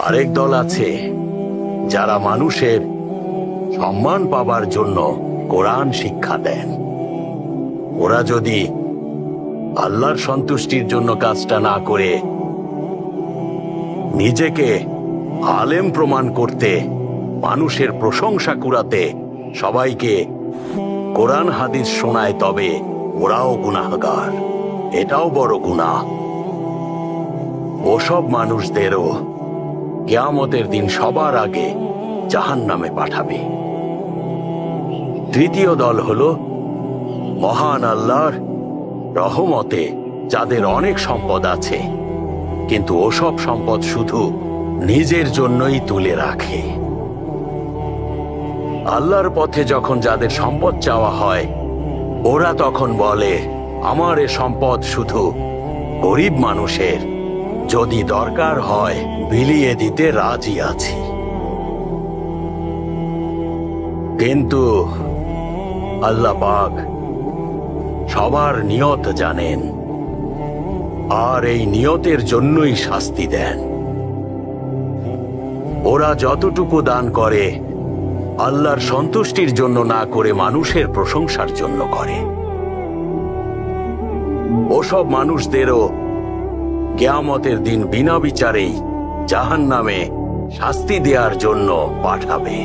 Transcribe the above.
আরেক দল আছে যারা মানুষের সম্মান পাবার জন্য কোরআন শিক্ষা দেন। ওরা যদি আল্লাহর সন্তুষ্টির জন্য কাজটা না করে নিজেকে আলেম প্রমাণ করতে, মানুষের প্রশংসা কুড়াতে সবাইকে কোরআন হাদিস শোনায়, তবে ওরাও গুনাহগার। এটাও বড় গুনাহ। ওসব মানুষদেরও কিয়ামতের দিন সবার আগে জাহান্নামে পাঠাবে। তৃতীয় দল হলো মহান আল্লাহর রহমতে যাদের অনেক সম্পদ আছে, কিন্তু ওসব সম্পদ শুধু নিজের জন্যই তুলে রাখে। আল্লাহর পথে যখন যাদের সম্পদ চাওয়া হয়, ওরা তখন বলে, আমার এ সম্পদ শুধু গরিব মানুষের, যদি দরকার হয় বিলিয়ে দিতে রাজি আছি। কিন্তু আল্লাহ পাক সবার নিয়ত জানেন, আর এই নিয়তের জন্যই শাস্তি দেন। ওরা যতটুকু দান করে আল্লাহর সন্তুষ্টির জন্য না করে মানুষের প্রশংসার জন্য করে। ওসব মানুষদেরও কিয়ামতের দিন বিনা বিচারেই জাহান্নামে শাস্তি দেওয়ার জন্য পাঠাবে।